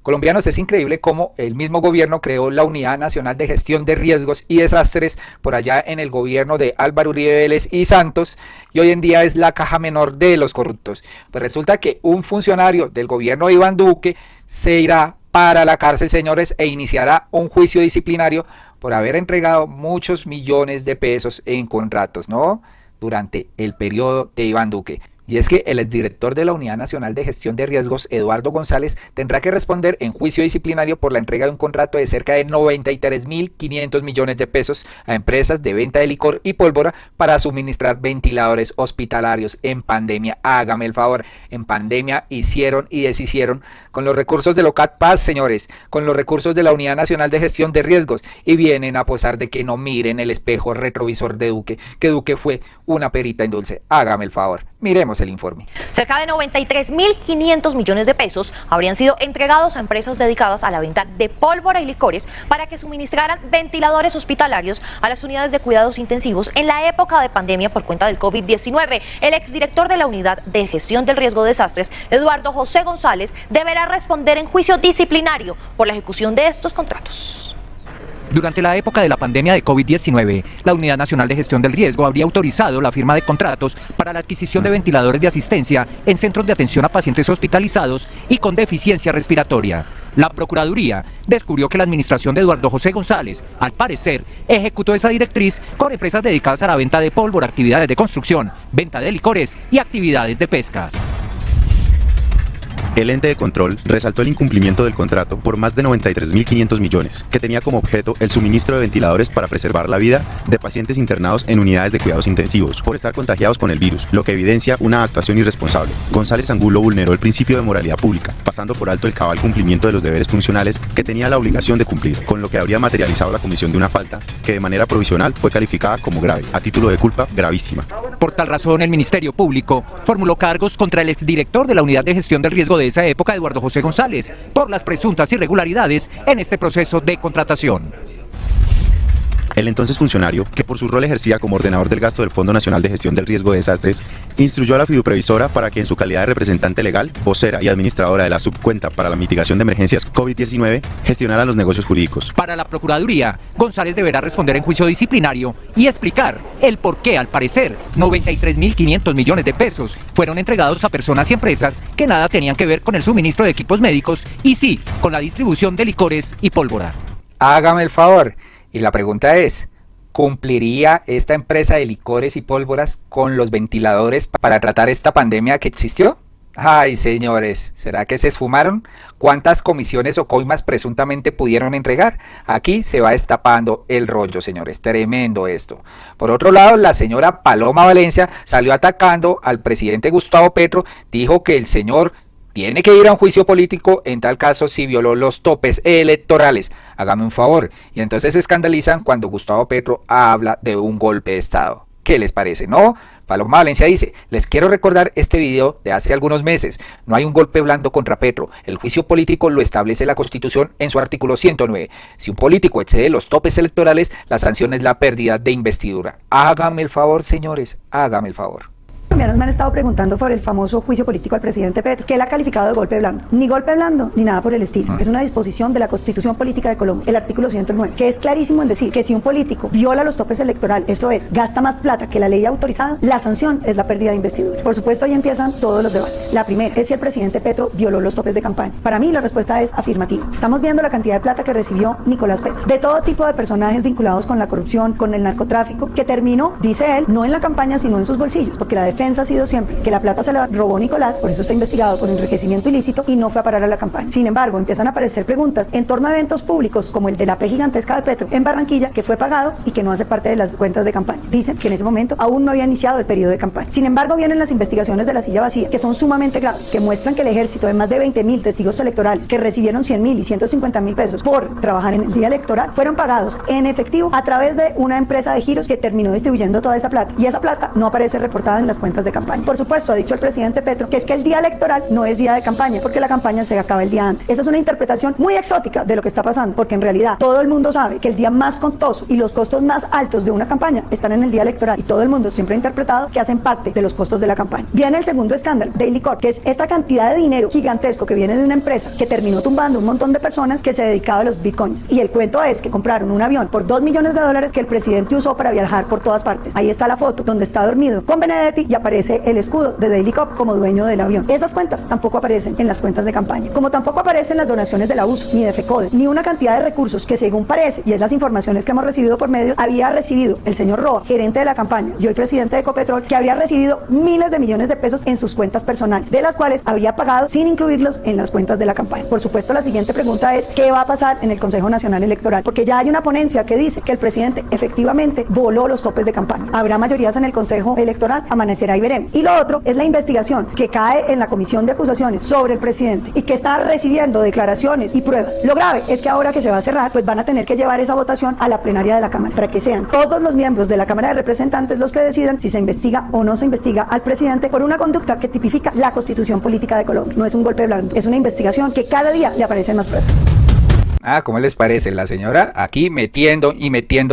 Colombianos, es increíble cómo el mismo gobierno creó la Unidad Nacional de Gestión de Riesgos y Desastres por allá en el gobierno de Álvaro Uribe Vélez y Santos, y hoy en día es la caja menor de los corruptos. Pues resulta que un funcionario del gobierno de Iván Duque se irá para la cárcel, señores, e iniciará un juicio disciplinario por haber entregado muchos millones de pesos en contratos, ¿no?, durante el periodo de Iván Duque. Y es que el exdirector de la Unidad Nacional de Gestión de Riesgos, Eduardo González, tendrá que responder en juicio disciplinario por la entrega de un contrato de cerca de 93.500 millones de pesos a empresas de venta de licor y pólvora para suministrar ventiladores hospitalarios en pandemia. Hágame el favor, en pandemia hicieron y deshicieron con los recursos de Locat Paz, señores, con los recursos de la Unidad Nacional de Gestión de Riesgos, y vienen a posar de que no miren el espejo retrovisor de Duque, que Duque fue una perita en dulce. Hágame el favor, miremos el informe. Cerca de 93.500 millones de pesos habrían sido entregados a empresas dedicadas a la venta de pólvora y licores para que suministraran ventiladores hospitalarios a las unidades de cuidados intensivos en la época de pandemia por cuenta del COVID-19. El exdirector de la Unidad de Gestión del Riesgo de Desastres, Eduardo José González, deberá responder en juicio disciplinario por la ejecución de estos contratos. Durante la época de la pandemia de COVID-19, la Unidad Nacional de Gestión del Riesgo habría autorizado la firma de contratos para la adquisición de ventiladores de asistencia en centros de atención a pacientes hospitalizados y con deficiencia respiratoria. La Procuraduría descubrió que la administración de Eduardo José González, al parecer, ejecutó esa directriz con empresas dedicadas a la venta de pólvora, actividades de construcción, venta de licores y actividades de pesca. El ente de control resaltó el incumplimiento del contrato por más de 93.500 millones, que tenía como objeto el suministro de ventiladores para preservar la vida de pacientes internados en unidades de cuidados intensivos por estar contagiados con el virus, lo que evidencia una actuación irresponsable. González Angulo vulneró el principio de moralidad pública, pasando por alto el cabal cumplimiento de los deberes funcionales que tenía la obligación de cumplir, con lo que habría materializado la comisión de una falta que de manera provisional fue calificada como grave, a título de culpa gravísima. Por tal razón, el Ministerio Público formuló cargos contra el exdirector de la Unidad de Gestión del Riesgo de esa época, Eduardo José González, por las presuntas irregularidades en este proceso de contratación. El entonces funcionario, que por su rol ejercía como ordenador del gasto del Fondo Nacional de Gestión del Riesgo de Desastres, instruyó a la fiduprevisora para que en su calidad de representante legal, vocera y administradora de la subcuenta para la mitigación de emergencias COVID-19, gestionara los negocios jurídicos. Para la Procuraduría, González deberá responder en juicio disciplinario y explicar el por qué, al parecer, 93.500 millones de pesos fueron entregados a personas y empresas que nada tenían que ver con el suministro de equipos médicos y sí con la distribución de licores y pólvora. Hágame el favor. Y la pregunta es, ¿cumpliría esta empresa de licores y pólvoras con los ventiladores para tratar esta pandemia que existió? Ay, señores, ¿será que se esfumaron? ¿Cuántas comisiones o coimas presuntamente pudieron entregar? Aquí se va destapando el rollo, señores, tremendo esto. Por otro lado, la señora Paloma Valencia salió atacando al presidente Gustavo Petro, dijo que el señor tiene que ir a un juicio político en tal caso si violó los topes electorales. Hágame un favor. Y entonces se escandalizan cuando Gustavo Petro habla de un golpe de Estado. ¿Qué les parece? ¿No? Paloma Valencia dice, les quiero recordar este video de hace algunos meses. No hay un golpe blando contra Petro. El juicio político lo establece la Constitución en su artículo 109. Si un político excede los topes electorales, la sanción es la pérdida de investidura. Hágame el favor, señores. Hágame el favor. Me han estado preguntando por el famoso juicio político al presidente Petro, que él ha calificado de golpe blando. Ni golpe blando, ni nada por el estilo. Es una disposición de la Constitución Política de Colombia, el artículo 109, que es clarísimo en decir que si un político viola los topes electorales, esto es, gasta más plata que la ley autorizada, la sanción es la pérdida de investidura. Por supuesto, ahí empiezan todos los debates. La primera es si el presidente Petro violó los topes de campaña. Para mí, la respuesta es afirmativa. Estamos viendo la cantidad de plata que recibió Nicolás Petro, de todo tipo de personajes vinculados con la corrupción, con el narcotráfico, que terminó, dice él, no en la campaña, sino en sus bolsillos, porque la defensa ha sido siempre que la plata se la robó Nicolás, por eso está investigado por enriquecimiento ilícito y no fue a parar a la campaña. Sin embargo, empiezan a aparecer preguntas en torno a eventos públicos como el de la P gigantesca de Petro en Barranquilla, que fue pagado y que no hace parte de las cuentas de campaña. Dicen que en ese momento aún no había iniciado el periodo de campaña. Sin embargo, vienen las investigaciones de la silla vacía, que son sumamente graves, que muestran que el ejército de más de 20.000 testigos electorales que recibieron 100.000 y 150.000 pesos por trabajar en el día electoral, fueron pagados en efectivo a través de una empresa de giros que terminó distribuyendo toda esa plata. Y esa plata no aparece reportada en las cuentas cuentas de campaña. Por supuesto, ha dicho el presidente Petro que es que el día electoral no es día de campaña, porque la campaña se acaba el día antes. Esa es una interpretación muy exótica de lo que está pasando, porque en realidad todo el mundo sabe que el día más costoso y los costos más altos de una campaña están en el día electoral, y todo el mundo siempre ha interpretado que hacen parte de los costos de la campaña. Viene el segundo escándalo, Daily Corp, que es esta cantidad de dinero gigantesco que viene de una empresa que terminó tumbando un montón de personas que se dedicaba a los bitcoins. Y el cuento es que compraron un avión por $2 millones que el presidente usó para viajar por todas partes. Ahí está la foto donde está dormido con Benedetti y aparece el escudo de Daily Corp como dueño del avión. Esas cuentas tampoco aparecen en las cuentas de campaña, como tampoco aparecen las donaciones de la US, ni de FECODE, ni una cantidad de recursos que, según parece, y es las informaciones que hemos recibido por medios, había recibido el señor Roa, gerente de la campaña y hoy presidente de Ecopetrol, que habría recibido miles de millones de pesos en sus cuentas personales, de las cuales habría pagado sin incluirlos en las cuentas de la campaña. Por supuesto, la siguiente pregunta es ¿qué va a pasar en el Consejo Nacional Electoral? Porque ya hay una ponencia que dice que el presidente efectivamente voló los topes de campaña. Habrá mayorías en el Consejo Electoral, amanecerá y veremos. Y lo otro es la investigación que cae en la comisión de acusaciones sobre el presidente y que está recibiendo declaraciones y pruebas. Lo grave es que ahora que se va a cerrar, pues van a tener que llevar esa votación a la plenaria de la Cámara, para que sean todos los miembros de la Cámara de Representantes los que decidan si se investiga o no se investiga al presidente por una conducta que tipifica la Constitución Política de Colombia. No es un golpe blando, es una investigación que cada día le aparecen más pruebas. ¿Cómo les parece? La señora aquí metiendo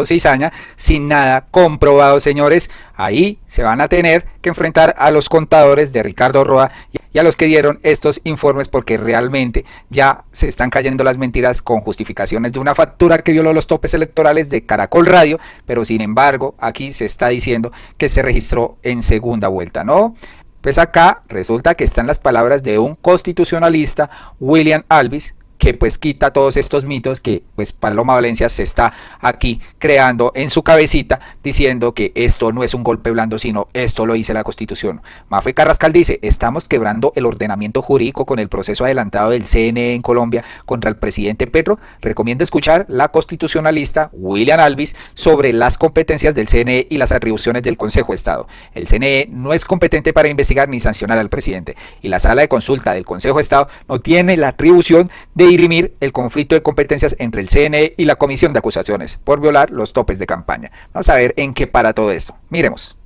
cizaña sin nada comprobado, señores. Ahí se van a tener que enfrentar a los contadores de Ricardo Roa y a los que dieron estos informes, porque realmente ya se están cayendo las mentiras con justificaciones de una factura que violó los topes electorales de Caracol Radio, pero sin embargo aquí se está diciendo que se registró en segunda vuelta, ¿no? Pues acá resulta que están las palabras de un constitucionalista, William Alvis, que pues quita todos estos mitos que pues Paloma Valencia se está aquí creando en su cabecita, diciendo que esto no es un golpe blando, sino esto lo dice la Constitución. Mafe Carrascal dice: estamos quebrando el ordenamiento jurídico con el proceso adelantado del CNE en Colombia contra el presidente Petro. Recomiendo escuchar la constitucionalista William Alvis sobre las competencias del CNE y las atribuciones del Consejo de Estado. El CNE no es competente para investigar ni sancionar al presidente, y la sala de consulta del Consejo de Estado no tiene la atribución de dirimir el conflicto de competencias entre el CNE y la Comisión de Acusaciones por violar los topes de campaña. Vamos a ver en qué para todo esto. Miremos.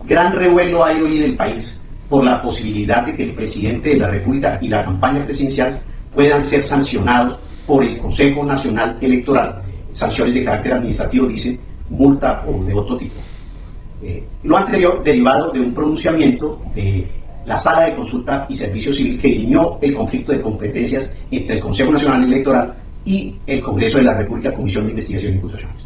Gran revuelo hay hoy en el país por la posibilidad de que el presidente de la República y la campaña presidencial puedan ser sancionados por el Consejo Nacional Electoral. Sanciones de carácter administrativo, dice, multa o de otro tipo. Lo anterior derivado de un pronunciamiento de la Sala de Consulta y Servicio Civil que dirimió el conflicto de competencias entre el Consejo Nacional Electoral y el Congreso de la República, Comisión de Investigación y Acusaciones.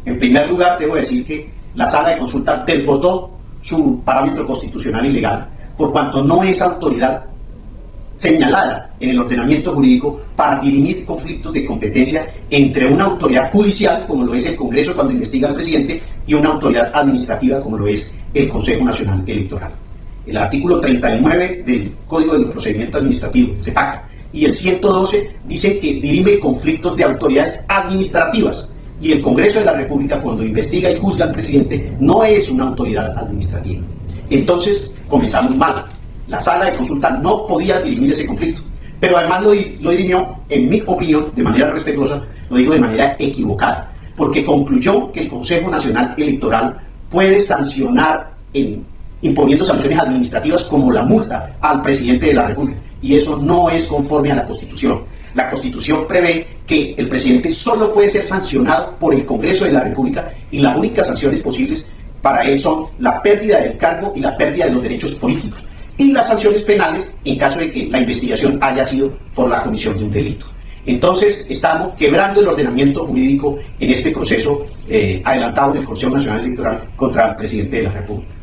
En primer lugar, debo decir que la Sala de Consulta desbotó su parámetro constitucional y legal, por cuanto no es autoridad señalada en el ordenamiento jurídico para dirimir conflictos de competencia entre una autoridad judicial, como lo es el Congreso cuando investiga al presidente, y una autoridad administrativa, como lo es el Consejo Nacional Electoral. El artículo 39 del Código de Procedimiento Administrativo, CEPAC, y el 112 dice que dirime conflictos de autoridades administrativas, y el Congreso de la República, cuando investiga y juzga al presidente, no es una autoridad administrativa. Entonces comenzamos mal. La Sala de Consulta no podía dirimir ese conflicto, pero además lo dirimió, en mi opinión, de manera respetuosa, lo digo de manera equivocada, porque concluyó que el Consejo Nacional Electoral puede sancionar imponiendo sanciones administrativas como la multa al presidente de la República, y eso no es conforme a la Constitución. La Constitución prevé que el presidente solo puede ser sancionado por el Congreso de la República, y las únicas sanciones posibles para él son la pérdida del cargo y la pérdida de los derechos políticos, y las sanciones penales en caso de que la investigación haya sido por la comisión de un delito. Entonces estamos quebrando el ordenamiento jurídico en este proceso adelantado del Consejo Nacional Electoral contra el presidente de la República.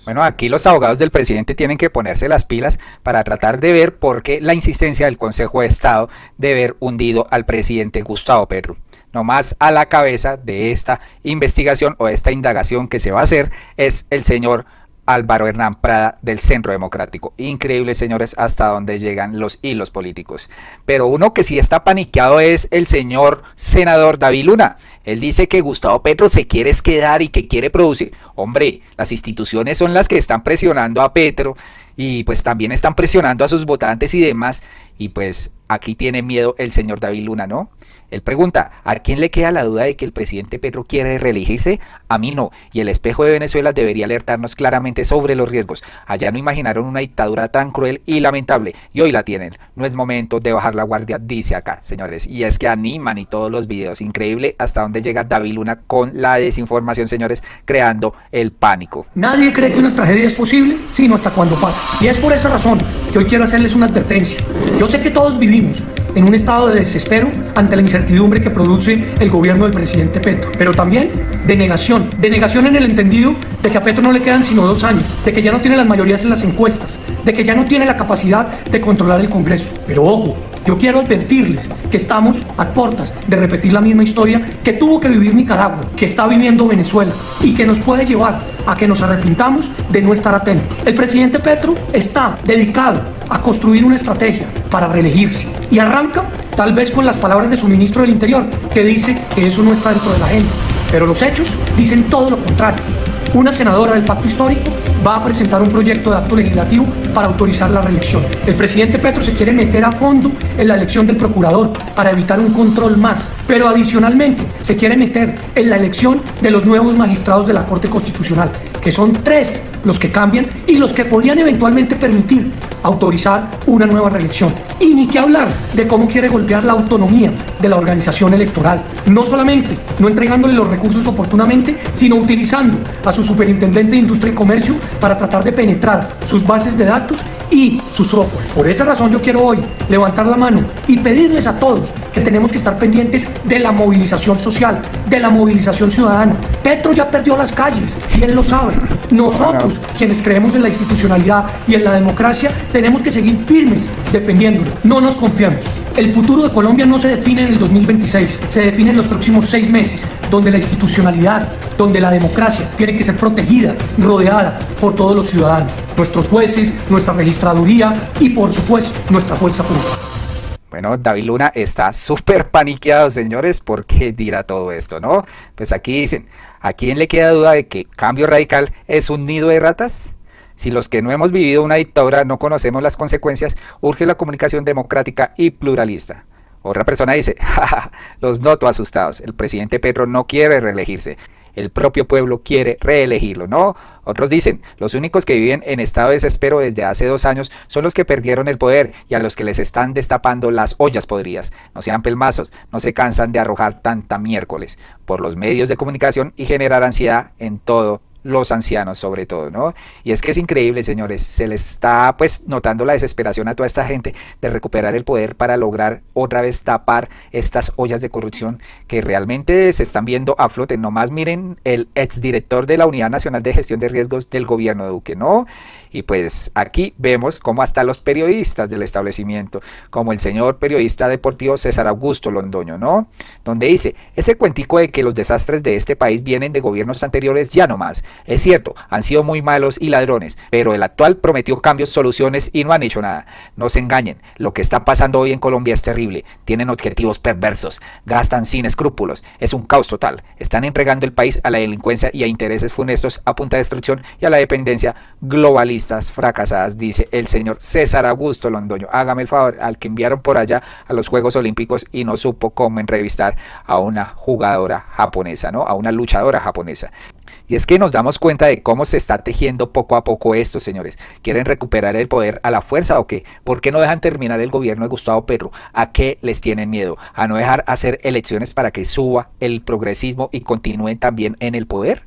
Bueno, aquí los abogados del presidente tienen que ponerse las pilas para tratar de ver por qué la insistencia del Consejo de Estado de haber hundido al presidente Gustavo Petro. Nomás a la cabeza de esta investigación o esta indagación que se va a hacer es el señor Álvaro Hernán Prada del Centro Democrático. Increíble, señores, hasta dónde llegan los hilos políticos. Pero uno que sí está paniqueado es el señor senador David Luna. Él dice que Gustavo Petro se quiere quedar y que quiere producir. Hombre, las instituciones son las que están presionando a Petro y pues también están presionando a sus votantes y demás. Y pues aquí tiene miedo el señor David Luna, ¿no? Él pregunta, ¿a quién le queda la duda de que el presidente Petro quiere reelegirse? A mí no, y el espejo de Venezuela debería alertarnos claramente sobre los riesgos. Allá no imaginaron una dictadura tan cruel y lamentable, y hoy la tienen. No es momento de bajar la guardia, dice acá, señores. Y es que animan y todos los videos, increíble hasta dónde llega David Luna con la desinformación, señores, creando el pánico. Nadie cree que una tragedia es posible, sino hasta cuando pasa. Y es por esa razón que hoy quiero hacerles una advertencia. Yo sé que todos vivimos en un estado de desespero ante la incertidumbre que produce el gobierno del presidente Petro, pero también de negación en el entendido de que a Petro no le quedan sino 2 años, de que ya no tiene las mayorías en las encuestas, de que ya no tiene la capacidad de controlar el Congreso. Pero ojo, yo quiero advertirles que estamos a puertas de repetir la misma historia que tuvo que vivir Nicaragua, que está viviendo Venezuela y que nos puede llevar a que nos arrepintamos de no estar atentos. El presidente Petro está dedicado a construir una estrategia para reelegirse y arranca tal vez con las palabras de su ministro del Interior, que dice que eso no está dentro de la agenda. Pero los hechos dicen todo lo contrario. Una senadora del Pacto Histórico va a presentar un proyecto de acto legislativo para autorizar la reelección. El presidente Petro se quiere meter a fondo en la elección del procurador para evitar un control más, pero adicionalmente se quiere meter en la elección de los nuevos magistrados de la Corte Constitucional, que son 3 los que cambian y los que podrían eventualmente permitir autorizar una nueva reelección. Y ni que hablar de cómo quiere golpear la autonomía de la organización electoral, no solamente no entregándole los recursos oportunamente, sino utilizando a su superintendente de Industria y Comercio para tratar de penetrar sus bases de datos y su software. Por esa razón yo quiero hoy levantar la mano y pedirles a todos que tenemos que estar pendientes de la movilización social, de la movilización ciudadana. Petro ya perdió las calles y él lo sabe. Nosotros, quienes creemos en la institucionalidad y en la democracia, tenemos que seguir firmes defendiéndolo. No nos confiamos. El futuro de Colombia no se define en el 2026, se define en los próximos 6 meses, donde la institucionalidad, donde la democracia tiene que ser protegida, rodeada por todos los ciudadanos, nuestros jueces, nuestra registraduría y, por supuesto, nuestra fuerza pública. Bueno, David Luna está súper paniqueado, señores, porque dirá todo esto, ¿no? Pues aquí dicen, ¿a quién le queda duda de que Cambio Radical es un nido de ratas? Si los que no hemos vivido una dictadura no conocemos las consecuencias, urge la comunicación democrática y pluralista. Otra persona dice, jaja, los noto asustados, el presidente Petro no quiere reelegirse, el propio pueblo quiere reelegirlo, ¿no? Otros dicen, los únicos que viven en estado de desespero desde hace 2 años son los que perdieron el poder y a los que les están destapando las ollas podridas. No sean pelmazos, no se cansan de arrojar tanta miércoles por los medios de comunicación y generar ansiedad en todo los ancianos sobre todo, ¿no? Y es que es increíble, señores, se les está pues notando la desesperación a toda esta gente de recuperar el poder para lograr otra vez tapar estas ollas de corrupción que realmente se están viendo a flote. Nomás miren el exdirector de la Unidad Nacional de Gestión de Riesgos del gobierno de Duque, ¿no? Y pues aquí vemos cómo hasta los periodistas del establecimiento, como el señor periodista deportivo César Augusto Londoño, ¿no? Donde dice, ese cuentico de que los desastres de este país vienen de gobiernos anteriores, ya no más. Es cierto, han sido muy malos y ladrones, pero el actual prometió cambios, soluciones y no han hecho nada. No se engañen, lo que está pasando hoy en Colombia es terrible. Tienen objetivos perversos, gastan sin escrúpulos, es un caos total. Están entregando el país a la delincuencia y a intereses funestos a punta de destrucción y a la dependencia globalista. Fracasadas, dice el señor César Augusto Londoño. Hágame el favor, al que enviaron por allá a los Juegos Olímpicos y no supo cómo entrevistar a una jugadora japonesa, ¿no? A una luchadora japonesa. Y es que nos damos cuenta de cómo se está tejiendo poco a poco esto, señores. ¿Quieren recuperar el poder a la fuerza o qué? ¿Por qué no dejan terminar el gobierno de Gustavo Petro? ¿A qué les tienen miedo? ¿A no dejar hacer elecciones para que suba el progresismo y continúen también en el poder?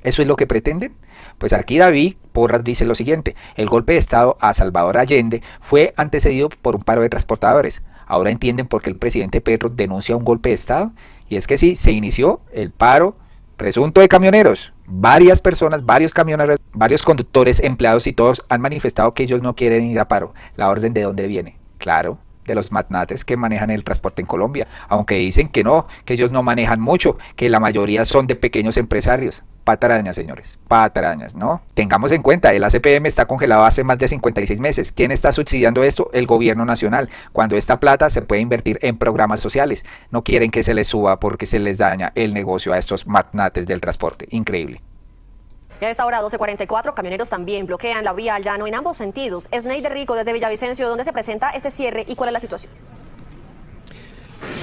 ¿Eso es lo que pretenden? Pues aquí David Porras dice lo siguiente, el golpe de estado a Salvador Allende fue antecedido por un paro de transportadores. Ahora entienden por qué el presidente Petro denuncia un golpe de estado. Y es que sí, se inició el paro presunto de camioneros. Varias personas, varios camioneros, varios conductores, empleados y todos han manifestado que ellos no quieren ir a paro. ¿La orden de dónde viene? Claro, de los magnates que manejan el transporte en Colombia, aunque dicen que no, que ellos no manejan mucho, que la mayoría son de pequeños empresarios. Patrañas, señores, patrañas, ¿no? Tengamos en cuenta, el ACPM está congelado hace más de 56 meses. ¿Quién está subsidiando esto? El gobierno nacional. Cuando esta plata se puede invertir en programas sociales. No quieren que se les suba porque se les daña el negocio a estos magnates del transporte. Increíble. Y a esta hora, 12:44, camioneros también bloquean la vía al llano en ambos sentidos. Sneider Rico desde Villavicencio, ¿dónde se presenta este cierre y cuál es la situación?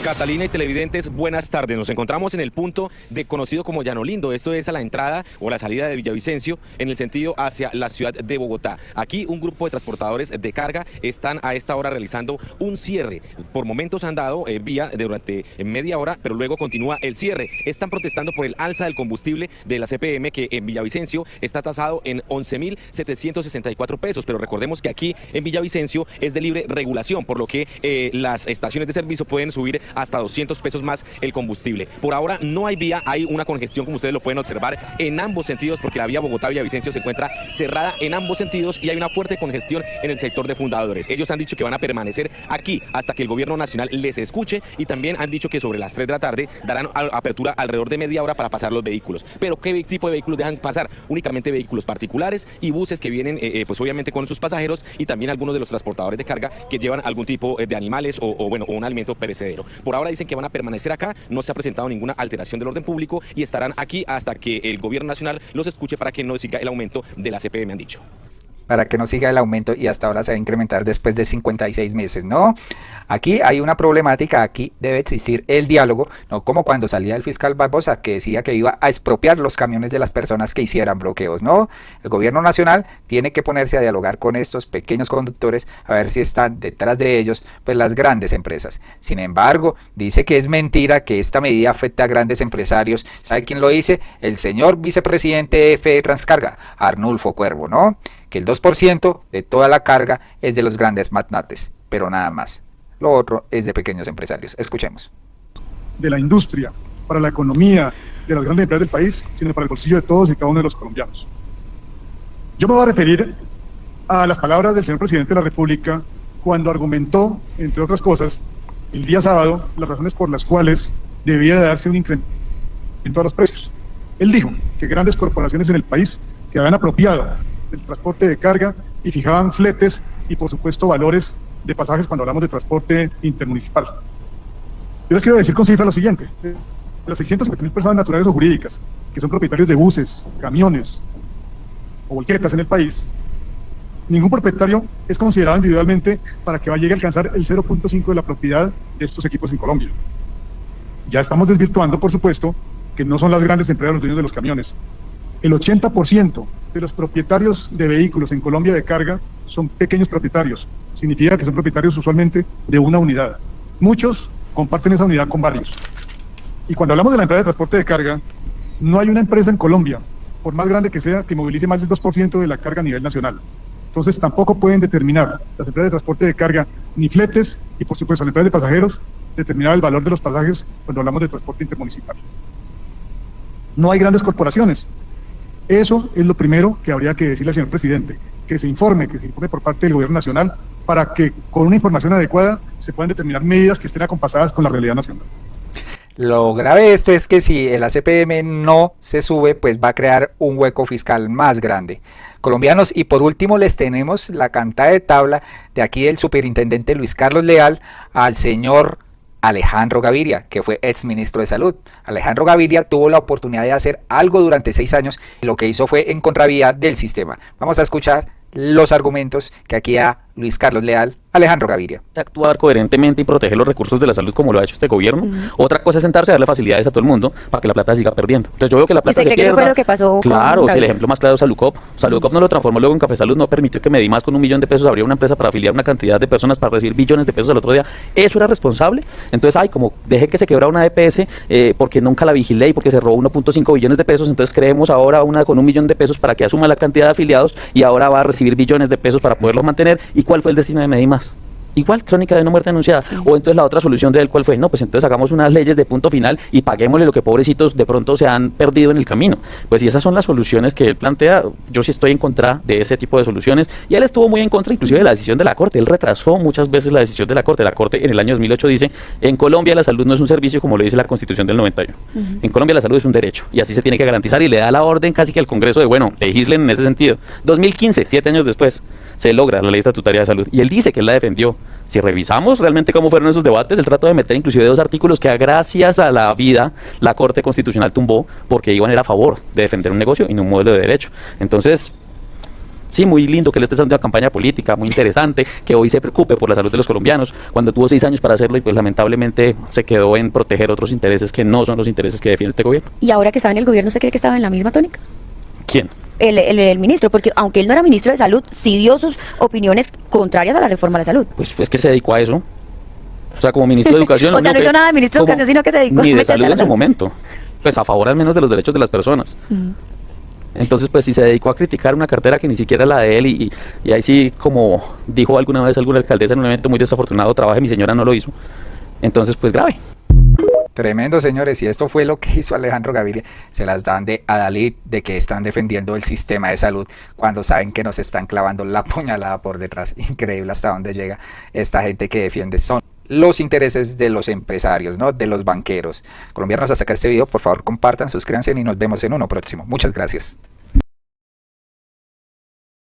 Catalina y televidentes, buenas tardes. Nos encontramos en el punto de conocido como Llano Lindo. Esto es a la entrada o la salida de Villavicencio en el sentido hacia la ciudad de Bogotá. Aquí un grupo de transportadores de carga están a esta hora realizando un cierre. Por momentos han dado vía durante media hora, pero luego continúa el cierre. Están protestando por el alza del combustible de la CPM, que en Villavicencio está tasado en 11.764 pesos. Pero recordemos que aquí en Villavicencio es de libre regulación, por lo que las estaciones de servicio pueden subir hasta 200 pesos más el combustible. Por ahora no hay vía, hay una congestión, como ustedes lo pueden observar, en ambos sentidos, porque la vía Bogotá-Villavicencio se encuentra cerrada en ambos sentidos y hay una fuerte congestión en el sector de Fundadores. Ellos han dicho que van a permanecer aquí hasta que el gobierno nacional les escuche, y también han dicho que sobre las 3 de la tarde darán apertura alrededor de media hora para pasar los vehículos. Pero ¿qué tipo de vehículos dejan pasar? Únicamente vehículos particulares y buses que vienen pues obviamente con sus pasajeros, y también algunos de los transportadores de carga que llevan algún tipo de animales o un alimento perecedero. Por ahora dicen que van a permanecer acá, no se ha presentado ninguna alteración del orden público y estarán aquí hasta que el gobierno nacional los escuche para que no siga el aumento de la CPM, han dicho. Para que no siga el aumento, y hasta ahora se va a incrementar después de 56 meses, ¿no? Aquí hay una problemática, aquí debe existir el diálogo, no como cuando salía el fiscal Barbosa, que decía que iba a expropiar los camiones de las personas que hicieran bloqueos, ¿no? El gobierno nacional tiene que ponerse a dialogar con estos pequeños conductores, a ver si están detrás de ellos, pues las grandes empresas. Sin embargo, dice que es mentira, que esta medida afecta a grandes empresarios. ¿Sabe quién lo dice? El señor vicepresidente de FE Transcarga, Arnulfo Cuervo, ¿no? Que el 2% de toda la carga es de los grandes magnates, pero nada más. Lo otro es de pequeños empresarios. Escuchemos. De la industria, para la economía de las grandes empresas del país, sino para el bolsillo de todos y cada uno de los colombianos. Yo me voy a referir a las palabras del señor presidente de la República cuando argumentó, entre otras cosas, el día sábado, las razones por las cuales debía de darse un incremento a los precios. Él dijo que grandes corporaciones en el país se habían apropiado del transporte de carga y fijaban fletes y por supuesto valores de pasajes cuando hablamos de transporte intermunicipal. Yo les quiero decir con cifra lo siguiente: de las 650.000 personas naturales o jurídicas que son propietarios de buses, camiones o volquetas en el país, ningún propietario es considerado individualmente para que llegue a alcanzar el 0.5 de la propiedad de estos equipos en Colombia. Ya estamos desvirtuando, por supuesto, que no son las grandes empresas los dueños de los camiones. El 80% de los propietarios de vehículos en Colombia de carga son pequeños propietarios. Significa que son propietarios usualmente de una unidad. Muchos comparten esa unidad con varios. Y cuando hablamos de la empresa de transporte de carga, no hay una empresa en Colombia, por más grande que sea, que movilice más del 2% de la carga a nivel nacional. Entonces tampoco pueden determinar las empresas de transporte de carga ni fletes, y por supuesto las empresas de pasajeros, determinar el valor de los pasajes cuando hablamos de transporte intermunicipal. No hay grandes corporaciones. Eso es lo primero que habría que decirle al señor presidente, que se informe por parte del gobierno nacional, para que con una información adecuada se puedan determinar medidas que estén acompasadas con la realidad nacional. Lo grave de esto es que si el ACPM no se sube, pues va a crear un hueco fiscal más grande. Colombianos, y por último les tenemos la cantada de tabla de aquí del superintendente Luis Carlos Leal al señor Alejandro Gaviria, que fue exministro de Salud. Alejandro Gaviria tuvo la oportunidad de hacer algo durante 6 años y lo que hizo fue en contravía del sistema. Vamos a escuchar los argumentos que aquí da Luis Carlos Leal, Alejandro Gaviria. Actuar coherentemente y proteger los recursos de la salud como lo ha hecho este gobierno. Otra cosa es sentarse a darle facilidades a todo el mundo para que la plata siga perdiendo. Entonces yo veo que la plata se pierda. ¿Qué fue lo que pasó? Claro, el ejemplo más claro es Saludcop. Saludcop no lo transformó luego en Café Salud, no permitió que Medimás con $1 millón abriera una empresa para afiliar una cantidad de personas para recibir billones de pesos al otro día. ¿Eso era responsable? Entonces, como dejé que se quebrara una EPS porque nunca la vigilé y porque se robó 1.5 billones de pesos, entonces creemos ahora una con $1 millón para que asuma la cantidad de afiliados y ahora va a recibir billones de pesos para poderlos mantener. ¿Y cuál fue el destino de Medimás? Igual, crónica de no muerte anunciada. O entonces la otra solución de él, ¿cuál fue? No, pues entonces hagamos unas leyes de punto final y paguémosle lo que pobrecitos de pronto se han perdido en el camino. Pues si esas son las soluciones que él plantea, yo sí estoy en contra de ese tipo de soluciones, y él estuvo muy en contra inclusive de la decisión de la Corte. Él retrasó muchas veces la decisión de la Corte. La Corte en el año 2008 dice, en Colombia la salud no es un servicio como lo dice la Constitución del 91. En Colombia la salud es un derecho y así se tiene que garantizar, y le da la orden casi que al Congreso de, bueno, legislen en ese sentido. 2015, 7 años después, se logra la ley estatutaria de salud y él dice que él la defendió. Si revisamos realmente cómo fueron esos debates, él trató de meter inclusive 2 artículos que gracias a la vida la Corte Constitucional tumbó porque iban a ir a favor de defender un negocio y no un modelo de derecho. Entonces, Sí, muy lindo que él esté haciendo una campaña política, muy interesante, que hoy se preocupe por la salud de los colombianos, cuando tuvo 6 años para hacerlo y pues lamentablemente se quedó en proteger otros intereses que no son los intereses que defiende este gobierno. Y ahora que estaba en el gobierno, ¿usted cree que estaba en la misma tónica? ¿Quién? El ministro, porque aunque él no era ministro de salud, sí dio sus opiniones contrarias a la reforma a la salud. Pues es que se dedicó a eso. O sea, como ministro de Educación... O sea, no hizo nada de ministro de Educación, sino que se dedicó ni a de salud en su momento. Pues a favor al menos de los derechos de las personas. Entonces, pues si se dedicó a criticar una cartera que ni siquiera es la de él y ahí sí, como dijo alguna vez alguna alcaldesa en un evento muy desafortunado, trabaje, mi señora no lo hizo. Entonces, pues grave. Tremendo, señores, y esto fue lo que hizo Alejandro Gaviria. Se las dan de adalid de que están defendiendo el sistema de salud cuando saben que nos están clavando la puñalada por detrás. Increíble hasta dónde llega esta gente que defiende. Son los intereses de los empresarios, ¿no? De los banqueros. Colombianos, hasta acá este video, por favor compartan, suscríbanse y nos vemos en uno próximo. Muchas gracias.